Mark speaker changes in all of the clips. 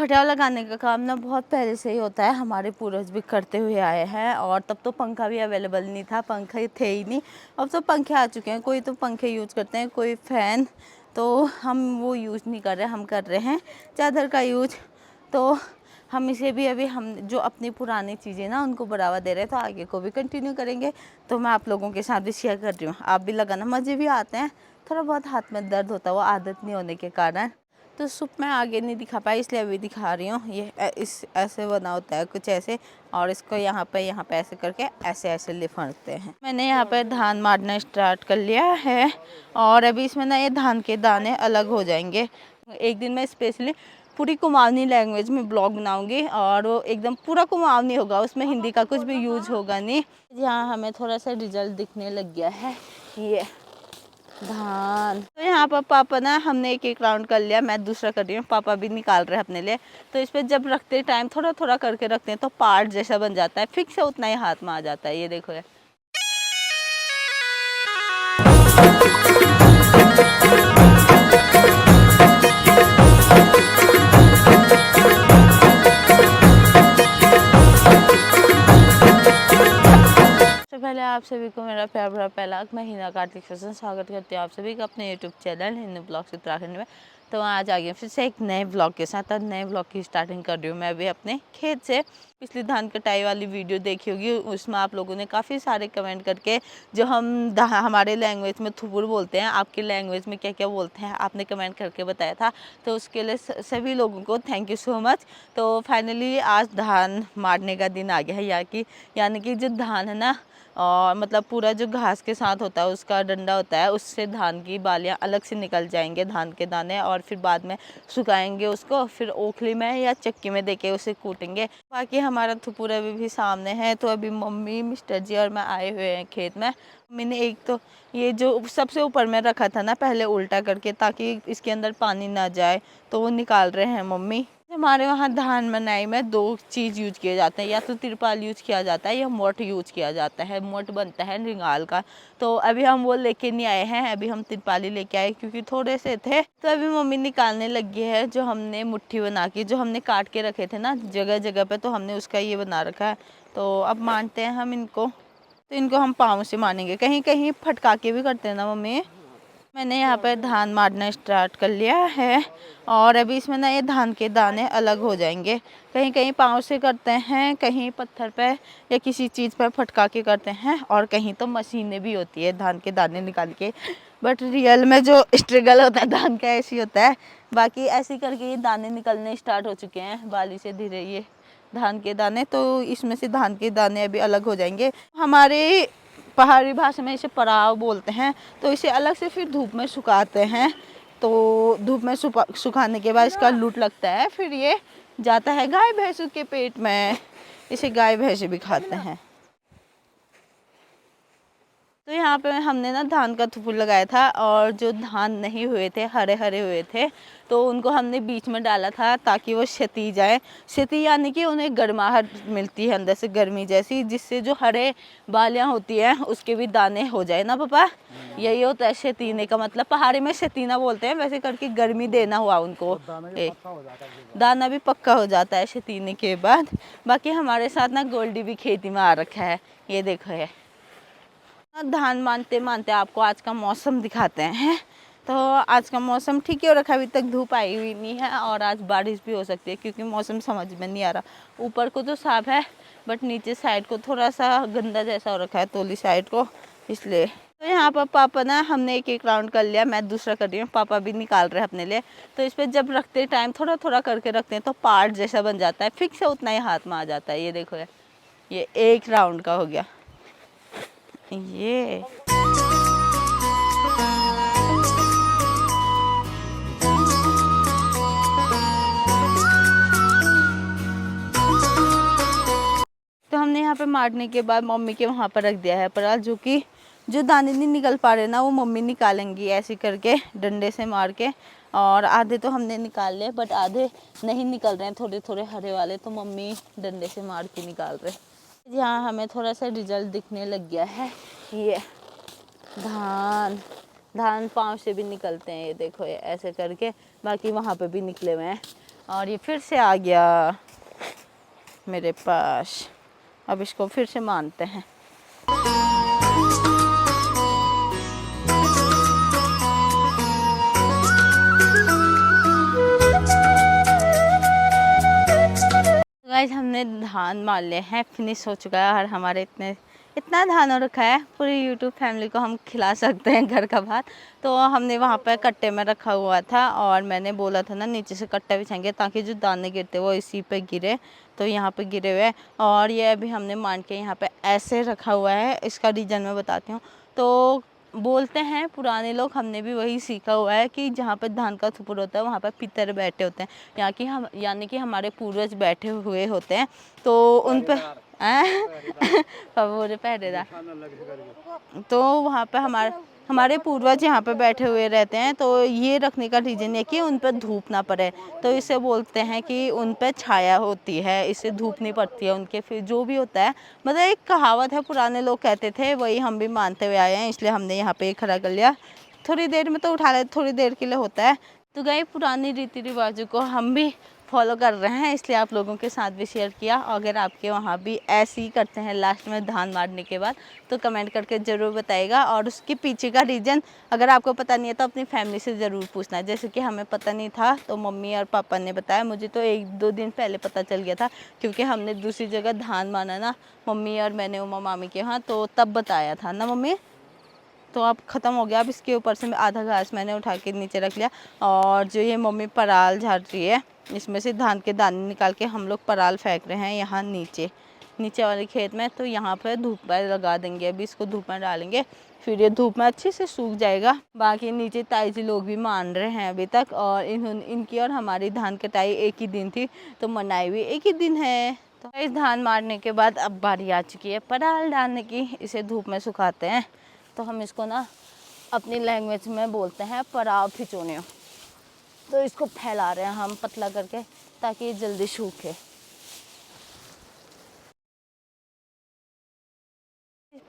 Speaker 1: खटिया लगाने का काम ना बहुत पहले से ही होता है, हमारे पूर्वज भी करते हुए आए हैं। और तब तो पंखा भी अवेलेबल नहीं था, पंखे थे ही नहीं। अब तो पंखे आ चुके हैं, कोई तो पंखे यूज़ करते हैं, कोई फ़ैन। तो हम वो यूज़ नहीं कर रहे, हम कर रहे हैं चादर का यूज। तो हम इसे भी अभी हम जो अपनी पुरानी चीज़ें ना उनको बढ़ावा दे रहे हैं, तो आगे को भी कंटिन्यू करेंगे। तो मैं आप लोगों के साथ भी शेयर कर रही हूँ, आप भी लगाना, मज़े भी आते हैं। थोड़ा बहुत हाथ में दर्द होता है, वो आदत नहीं होने के कारण। तो सूप मैं आगे नहीं दिखा पाई, इसलिए अभी दिखा रही हूँ। ये इस ऐसे बना होता है कुछ ऐसे, और इसको यहाँ पे ऐसे करके ऐसे ऐसे लिफाड़ते हैं। मैंने यहाँ पे धान मारना स्टार्ट कर लिया है, और अभी इसमें ना ये धान के दाने अलग हो जाएंगे। एक दिन मैं स्पेशली पूरी कुमाऊनी लैंग्वेज में ब्लॉग बनाऊंगी, और वो एकदम पूरा कुमाऊनी होगा, उसमें हिंदी का कुछ भी यूज होगा नहीं। यहाँ हमें थोड़ा सा रिजल्ट दिखने लग गया है, ये धान। तो यहाँ पर पापा ना, हमने एक एक राउंड कर लिया, मैं दूसरा कर रही हूँ, पापा भी निकाल रहे हैं अपने लिए। तो इस पर जब रखते टाइम थोड़ा थोड़ा करके रखते हैं तो पार्ट जैसा बन जाता है, फिक्स है उतना ही हाथ में आ जाता है। ये देखो है। पहले आप सभी को मेरा प्यार भरा पहला महीना कार्तिक सेशन स्वागत करती हूँ आप सभी का अपने YouTube channel Hindu blogs Uttarakhand में। तो आज आ गई फिर से एक नए ब्लॉग के साथ, और नए ब्लॉग की स्टार्टिंग कर रही हूँ मैं भी अपने खेत से। पिछली धान कटाई वाली वीडियो देखी होगी, उसमें आप लोगों ने काफ़ी सारे कमेंट करके, जो हम हमारे लैंग्वेज में थुपुर बोलते हैं, आपकी लैंग्वेज में क्या क्या बोलते हैं, आपने कमेंट करके बताया था। तो उसके लिए सभी लोगों को थैंक यू सो मच। तो फाइनली आज धान मारने का दिन आ गया है, यानी कि जो धान है ना, और मतलब पूरा जो घास के साथ होता है उसका डंडा होता है, उससे धान की बालियां अलग से निकल जाएंगे, धान के दाने, और फिर बाद में सुखाएंगे उसको, फिर ओखली में या चक्की में देके उसे कूटेंगे। बाकी हमारा थुपूरा भी सामने है। तो अभी मम्मी, मिस्टर जी और मैं आए हुए हैं खेत में। मम्मी ने एक तो ये जो सबसे ऊपर में रखा था ना पहले उल्टा करके, ताकि इसके अंदर पानी ना जाए, तो वो निकाल रहे हैं मम्मी। हमारे वहाँ धान मनाई में दो चीज़ यूज किए जाते हैं, या तो तिरपाल यूज किया जाता है या मोट यूज किया जाता है। मोट बनता है रिंगाल का, तो अभी हम वो लेके नहीं आए हैं, अभी हम तिरपाली लेके आए क्योंकि थोड़े से थे। तो अभी मम्मी निकालने लगी है जो हमने मुट्ठी बना के, जो हमने काट के रखे थे ना जगह जगह पे, तो हमने उसका ये बना रखा है। तो अब मानते हैं हम इनको, तो इनको हम पाँव से मानेंगे, कहीं कहीं फटका के भी करते हैं ना मम्मी। मैंने यहाँ पर धान मारना स्टार्ट कर लिया है, और अभी इसमें ना ये धान के दाने अलग हो जाएंगे। कहीं कहीं पाँव से करते हैं, कहीं पत्थर पे या किसी चीज़ पर फटका के करते हैं, और कहीं तो मशीनें भी होती है धान के दाने निकाल के। बट रियल में जो स्ट्रगल होता है धान का ऐसी होता है। बाकी ऐसे करके ये दाने निकलने स्टार्ट हो चुके हैं बाली से धीरे, ये धान के दाने। तो इसमें से धान के दाने अभी अलग हो जाएंगे। हमारे पहाड़ी भाषा में इसे पराव बोलते हैं। तो इसे अलग से फिर धूप में सुखाते हैं। तो धूप में सुखाने के बाद इसका लूट लगता है, फिर ये जाता है गाय भैंसों के पेट में। इसे गाय भैंसे भी खाते हैं। तो यहाँ पे हमने ना धान का थुपुर लगाया था, और जो धान नहीं हुए थे, हरे हरे हुए थे, तो उनको हमने बीच में डाला था ताकि वो क्षति जाए। क्षति यानी कि उन्हें गर्माहट मिलती है अंदर से, गर्मी जैसी, जिससे जो हरे बालियाँ होती हैं उसके भी दाने हो जाए ना पापा। यही होता है क्षतीने का मतलब, पहाड़ी में क्षतीना बोलते हैं, वैसे करके गर्मी देना हुआ उनको, दाना भी पक्का हो जाता है क्षतीने के बाद। बाकी हमारे साथ ना गोल्डी भी खेती में आ रखा है, ये देखो है। धान मानते मानते आपको आज का मौसम दिखाते हैं। तो आज का मौसम ठीक ही हो रखा है, अभी तक धूप आई हुई नहीं है, और आज बारिश भी हो सकती है क्योंकि मौसम समझ में नहीं आ रहा। ऊपर को तो साफ है, बट नीचे साइड को थोड़ा सा गंदा जैसा हो रखा है, तोली साइड को, इसलिए। तो यहाँ पर पापा ना, हमने एक एक राउंड कर लिया, मैं दूसरा कर रही हूँ, पापा भी निकाल रहे हैं अपने लिए। तो इस पर जब रखते टाइम थोड़ा थोड़ा करके रखते हैं तो पार्ट जैसा बन जाता है, फिक्स है उतना ही हाथ में आ जाता है। ये देखो है, ये एक राउंड का हो गया ये। तो हमने यहाँ पे मारने के बाद मम्मी के वहाँ पर रख दिया है पराल, जो कि जो दाने नहीं निकल पा रहे ना वो मम्मी निकालेंगी ऐसे करके डंडे से मार के। और आधे तो हमने निकाल लिए, बट आधे नहीं निकल रहे हैं, थोड़े थोड़े हरे वाले, तो मम्मी डंडे से मार के निकाल रहे। यहाँ हमें थोड़ा सा रिजल्ट दिखने लग गया है, ये धान पाँव से भी निकलते हैं, ये देखो ये ऐसे करके। बाकी वहाँ पे भी निकले हुए हैं, और ये फिर से आ गया मेरे पास। अब इसको फिर से मानते हैं। गाइस हमने धान मान लिए हैं, फिनिश हो चुका है और हमारे इतना धान हो रखा है पूरी यूट्यूब फैमिली को हम खिला सकते हैं घर का भात। तो हमने वहाँ पर कट्टे में रखा हुआ था और मैंने बोला था ना नीचे से कट्टा बिछाएंगे ताकि जो दाने गिरते वो इसी पे गिरे, तो यहाँ पे गिरे हुए हैं। और ये अभी हमने मान के यहाँ पे ऐसे रखा हुआ है, इसका रीज़न मैं बताती हूँ। तो बोलते हैं पुराने लोग, हमने भी वही सीखा हुआ है कि जहाँ पर धान का थुपुर होता है वहाँ पर पितर बैठे होते हैं, यहाँ की हम यानी कि हमारे पूर्वज बैठे हुए होते हैं। तो उन पर पहरेदार, तो वहाँ पे हमारे पूर्वज यहाँ पे बैठे हुए रहते हैं। तो ये रखने का रीज़न है कि उन पर धूप ना पड़े, तो इसे बोलते हैं कि उन पर छाया होती है, इससे धूप नहीं पड़ती है उनके। फिर जो भी होता है, मतलब एक कहावत है, पुराने लोग कहते थे, वही हम भी मानते हुए आए हैं, इसलिए हमने यहाँ पे खड़ा कर लिया। थोड़ी देर में तो उठा ले, थोड़ी देर के लिए होता है। तो गई पुरानी रीति रिवाजों को हम भी फॉलो कर रहे हैं, इसलिए आप लोगों के साथ भी शेयर किया। अगर आपके वहाँ भी ऐसे ही करते हैं लास्ट में धान मारने के बाद, तो कमेंट करके ज़रूर बताइएगा। और उसके पीछे का रीज़न अगर आपको पता नहीं है तो अपनी फैमिली से ज़रूर पूछना है। जैसे कि हमें पता नहीं था तो मम्मी और पापा ने बताया, मुझे तो 1-2 दिन पहले पता चल गया था, क्योंकि हमने दूसरी जगह धान माना ना मम्मी और मैंने उमा मामी के यहाँ, तो तब बताया था ना मम्मी। तो अब ख़त्म हो गया। अब इसके ऊपर से आधा घास मैंने उठा के नीचे रख लिया। और जो ये मम्मी पराल झाड़ रही है, इसमें से धान के दाने निकाल के हम लोग पराल फेंक रहे हैं यहाँ नीचे वाले खेत में। तो यहाँ पर धूप में लगा देंगे, अभी इसको धूप में डालेंगे, फिर ये धूप में अच्छे से सूख जाएगा। बाकी नीचे ताई जी लोग भी मान रहे हैं अभी तक, और इनकी और हमारी धान कटाई एक ही दिन थी, तो मनाई भी एक ही दिन है। तो इस धान मारने के बाद अब बारी आ चुकी है पराल डालने की, इसे धूप में सुखाते हैं। तो हम इसको ना अपनी लैंग्वेज में बोलते हैं पराव फिचोनियो। तो इसको फैला रहे हैं हम पतला करके ताकि ये जल्दी सूखे।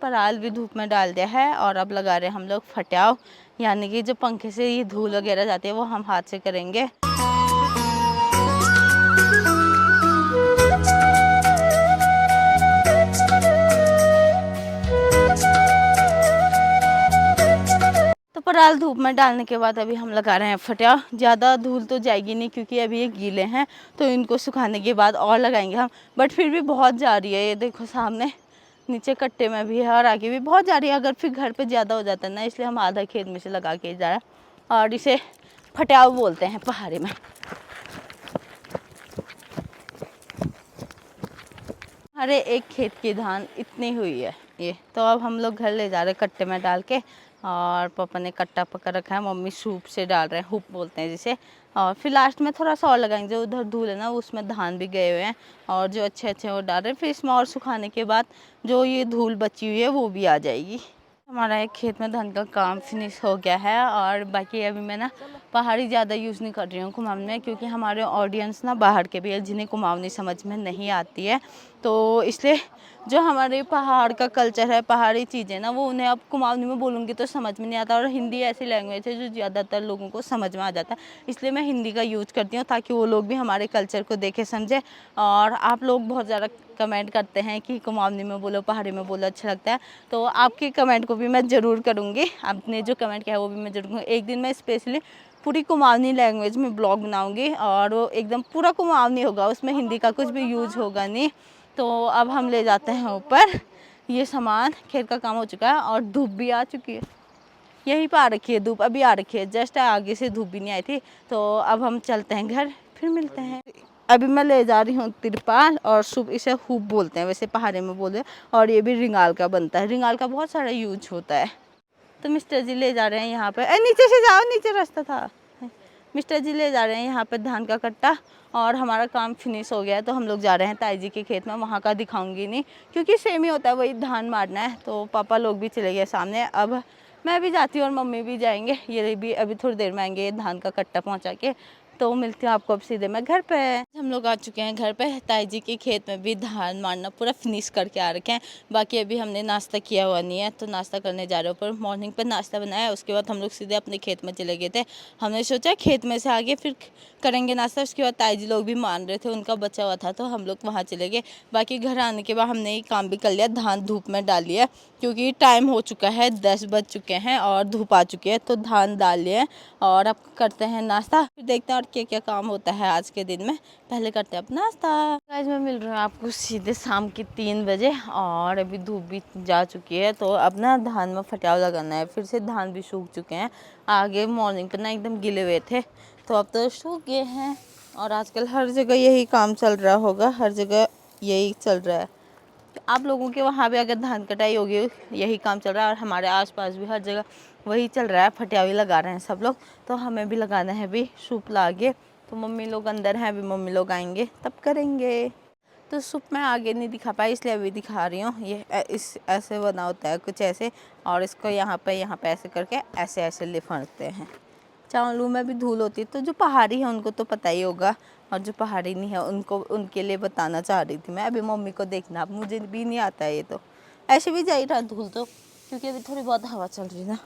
Speaker 1: पराल भी धूप में डाल दिया है और अब लगा रहे हैं हम लोग फटाव, यानी कि जो पंखे से ये धूल वगैरह जाती है वो हम हाथ से करेंगे। पराल धूप में डालने के बाद अभी हम लगा रहे हैं फटिया। ज़्यादा धूल तो जाएगी नहीं क्योंकि अभी ये गीले हैं, तो इनको सुखाने के बाद और लगाएंगे हम। बट फिर भी बहुत जा रही है, ये देखो सामने नीचे कट्टे में भी है और आगे भी बहुत जा रही है। अगर फिर घर पे ज़्यादा हो जाता है ना, इसलिए हम आधा खेत में से लगा के जा रहे हैं। और इसे फटियाव बोलते हैं पहाड़ी में। अरे एक खेत की धान इतनी हुई है ये। तो अब हम लोग घर ले जा रहे हैं कट्टे में डाल के, और पापा ने कट्टा पकड़ रखा है, मम्मी सूप से डाल रहे हैं, हुप बोलते हैं जिसे। और फिर लास्ट में थोड़ा सा और लगाएंगे, जो उधर धूल है ना उसमें धान भी गए हुए हैं, और जो अच्छे अच्छे वो डाल रहे हैं। फिर इसमें और सुखाने के बाद जो ये धूल बची हुई है वो भी आ जाएगी। हमारा एक खेत में धान का काम फिनिश हो गया है। और बाकी अभी मैं ना पहाड़ी ज़्यादा यूज़ नहीं कर रही हूँ कुमाऊनी में, क्योंकि हमारे ऑडियंस ना बाहर के भी है जिन्हें कुमाऊनी समझ में नहीं आती है। तो इसलिए जो हमारे पहाड़ का कल्चर है, पहाड़ी चीज़ें ना, वो उन्हें अब कुमाऊनी में बोलूँगी तो समझ में नहीं आता। और हिंदी ऐसी लैंग्वेज है जो ज़्यादातर लोगों को समझ में आ जाता है, इसलिए मैं हिंदी का यूज़ करती हूँ ताकि वो लोग भी हमारे कल्चर को देखे समझे। और आप लोग बहुत ज़्यादा कमेंट करते हैं कि कुमाऊनी में बोलो, पहाड़ी में बोलो, अच्छा लगता है। तो आपके कमेंट को भी मैं ज़रूर करूँगी, आपने जो कमेंट किया है वो भी मैं ज़रूर करूँगी। एक दिन मैं स्पेशली पूरी कुमाऊनी लैंग्वेज में ब्लॉग बनाऊँगी, और वो एकदम पूरा कुमाऊनी होगा, उसमें हिंदी का कुछ भी यूज होगा नहीं। तो अब हम ले जाते हैं ऊपर ये सामान। खेत का काम हो चुका है और धूप भी आ चुकी है, यहीं पर आ रखी है धूप, अभी आ रखी है, जस्ट आगे से धूप भी नहीं आई थी। तो अब हम चलते हैं घर, फिर मिलते हैं। अभी मैं ले जा रही हूँ तिरपाल, और सुब इसे हुप बोलते हैं, वैसे पहाड़ी में बोलते हैं। और ये भी रिंगाल का बनता है, रिंगाल का बहुत सारा यूज होता है। तो मिस्टर जी ले जा रहे हैं यहाँ पे, नीचे से जाओ, नीचे रास्ता था। मिस्टर जी ले जा रहे हैं यहाँ पे धान का कट्टा, और हमारा काम फिनिश हो गया है। तो हम लोग जा रहे हैं ताई जी के खेत में, वहाँ का दिखाऊंगी नहीं क्योंकि सेम ही होता है, वही धान मारना है। तो पापा लोग भी चले गए सामने, अब मैं भी जाती हूँ और मम्मी भी जाएंगे, ये भी अभी थोड़ी देर में आएंगे धान का कट्टा पहुँचा के। तो मिलती हूँ आपको अब सीधे मैं घर पे। हम लोग आ चुके हैं घर पे। ताई जी के खेत में भी धान मारना पूरा फिनिश करके आ रखे हैं। बाकी अभी हमने नाश्ता किया हुआ नहीं है, तो नाश्ता करने जा रहे हो। पर मॉर्निंग पर नाश्ता बनाया, उसके बाद हम लोग सीधे अपने खेत में चले गए थे। हमने सोचा खेत में से आगे फिर करेंगे नाश्ता। उसके बाद ताई जी लोग भी मान रहे थे, उनका बचा हुआ था, तो हम लोग वहाँ चले गए। बाकी घर आने के बाद हमने ये काम भी कर लिया, धान धूप में डाल लिया, क्योंकि टाइम हो चुका है, 10 बज चुके हैं और धूप आ चुकी है। तो धान डाल लिए और अब करते हैं नाश्ता, फिर देखते हैं और क्या क्या काम होता है आज के दिन में। पहले करते हैं अपना नाश्ता। आज मैं मिल रही हूँ आपको सीधे शाम की 3 बजे और अभी धूप भी जा चुकी है। तो अब ना धान में फटाव लगाना है, फिर से धान भी सूख चुके हैं। आगे मॉर्निंग पर ना एकदम गिले हुए थे, तो अब तो सूख गए हैं। और आजकल हर जगह यही काम चल रहा होगा, हर जगह यही चल रहा है। आप लोगों के वहाँ भी अगर धान कटाई होगी यही काम चल रहा है, और हमारे आसपास भी हर जगह वही चल रहा है, फटियावी लगा रहे हैं सब लोग। तो हमें भी लगाना है अभी सूप लागे। तो मम्मी लोग अंदर हैं, अभी मम्मी लोग आएंगे तब करेंगे। तो सूप मैं आगे नहीं दिखा पाई, इसलिए अभी दिखा रही हूँ। ये इस ऐसे बना होता है कुछ ऐसे, और इसको यहाँ पे ऐसे करके ऐसे ऐसे लिफाड़ते हैं। चावलों में भी धूल होती है, तो जो पहाड़ी है उनको तो पता ही होगा, और जो पहाड़ी नहीं है उनको, उनके लिए बताना चाह रही थी मैं। अभी मम्मी को देखना, अब मुझे भी नहीं आता है ये, तो ऐसे भी जा ही रहा धूल तो, क्योंकि अभी थोड़ी बहुत हवा चल रही ना।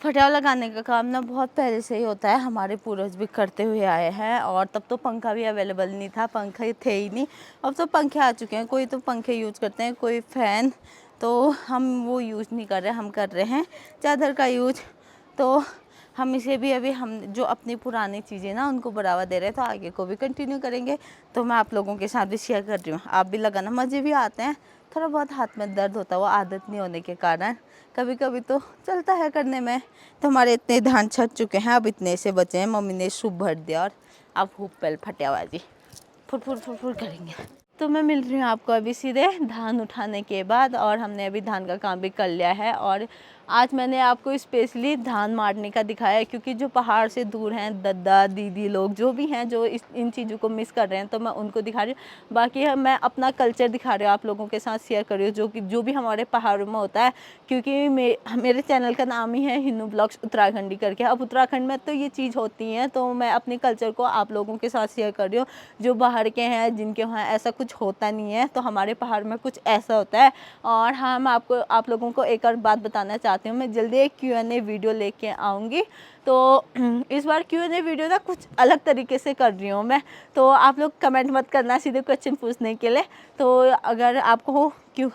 Speaker 1: फटियाव लगाने का काम ना बहुत पहले से ही होता है, हमारे पूर्वज भी करते हुए आए हैं। और तब तो पंखा भी अवेलेबल नहीं था, पंखे थे ही नहीं। अब तो पंखे आ चुके हैं, कोई तो पंखे यूज़ करते हैं, कोई फ़ैन। तो हम वो यूज़ नहीं कर रहे, हम कर रहे हैं चादर का यूज। तो हम इसे भी अभी, हम जो अपनी पुरानी चीज़ें ना उनको बढ़ावा दे रहे हैं, तो आगे को भी कंटिन्यू करेंगे। तो मैं आप लोगों के साथ भी शेयर कर रही हूँ, आप भी लगाना, मज़े भी आते हैं। थोड़ा बहुत हाथ में दर्द होता है, वो आदत नहीं होने के कारण, कभी कभी तो चलता है करने में। तो हमारे इतने धान छट चुके हैं, अब इतने से बचे हैं। मम्मी ने सूप भर दिया और अब खूब पल फटियाबाजी फुट फुट फुट फुट करेंगे। तो मैं मिल रही हूँ आपको अभी सीधे धान उठाने के बाद, और हमने अभी धान का काम भी कर लिया है। और आज मैंने आपको स्पेशली धान मारने का दिखाया है, क्योंकि जो पहाड़ से दूर हैं दादा दीदी लोग जो भी हैं, जो इन चीज़ों को मिस कर रहे हैं, तो मैं उनको दिखा रही हूँ। बाकी मैं अपना कल्चर दिखा रही हूँ, आप लोगों के साथ शेयर कर रही हूँ, जो भी हमारे पहाड़ों में होता है। क्योंकि मेरे चैनल का नाम ही है हिन्नू ब्लॉग्स उत्तराखंडी करके। अब उत्तराखंड में तो ये चीज़ होती है, तो मैं अपने कल्चर को आप लोगों के साथ शेयर कर रही हूँ। जो बाहर के हैं, जिनके वहाँ ऐसा कुछ होता नहीं है, तो हमारे पहाड़ में कुछ ऐसा होता है। और हाँ, मैं आप लोगों को एक और बात बताना चाहती हूँ, मैं जल्दी एक Q&A वीडियो लेके आऊँगी। तो इस बार Q&A वीडियो ना कुछ अलग तरीके से कर रही हूँ मैं। तो आप लोग कमेंट मत करना सीधे क्वेश्चन पूछने के लिए। तो अगर आपको क्यों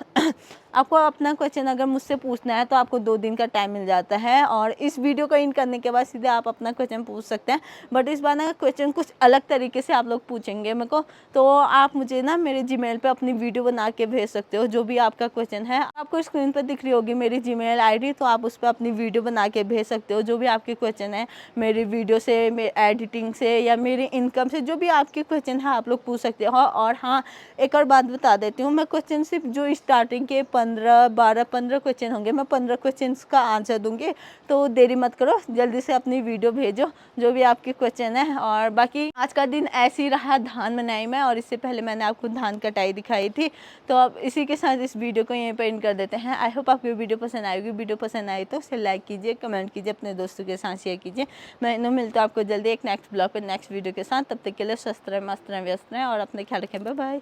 Speaker 1: आपको अपना क्वेश्चन अगर मुझसे पूछना है, तो आपको 2 दिन का टाइम मिल जाता है, और इस वीडियो को इन करने के बाद सीधे आप अपना क्वेश्चन पूछ सकते हैं। बट इस बार ना क्वेश्चन कुछ अलग तरीके से आप लोग पूछेंगे मेरे को। तो आप मुझे ना मेरे जीमेल पे अपनी वीडियो बना के भेज सकते हो, जो भी आपका क्वेश्चन है। आपको स्क्रीन पर दिख रही होगी मेरी जीमेल आईडी, तो आप उस पर अपनी वीडियो बना के भेज सकते हो, जो भी आपके क्वेश्चन है। मेरी वीडियो से, मेरी एडिटिंग से, या मेरी इनकम से, जो भी आपके क्वेश्चन है आप लोग पूछ सकते हो। और हाँ, एक और बात बता देती हूँ, मैं क्वेश्चन सिर्फ जो स्टार्टिंग के 15 क्वेश्चन होंगे, मैं 15 क्वेश्चन का आंसर दूंगी। तो देरी मत करो, जल्दी से अपनी वीडियो भेजो जो भी आपके क्वेश्चन है। और बाकी आज का दिन ऐसे ही रहा धान बनाई में, और इससे पहले मैंने आपको धान कटाई दिखाई थी। तो अब इसी के साथ इस वीडियो को यहीं पर एंड कर देते हैं। आई होप आपको वीडियो पसंद आएगी। वीडियो पसंद आई तो उसे लाइक कीजिए, कमेंट कीजिए, अपने दोस्तों के साथ शेयर कीजिए। मैं मिलता हूँ आपको जल्दी एक नेक्स्ट ब्लॉग पर नेक्स्ट वीडियो के साथ। तब तक के लिए स्वस्थ रहें, मस्त रहें, व्यस्त रहें, और अपने ख्याल रखें। Bye bye.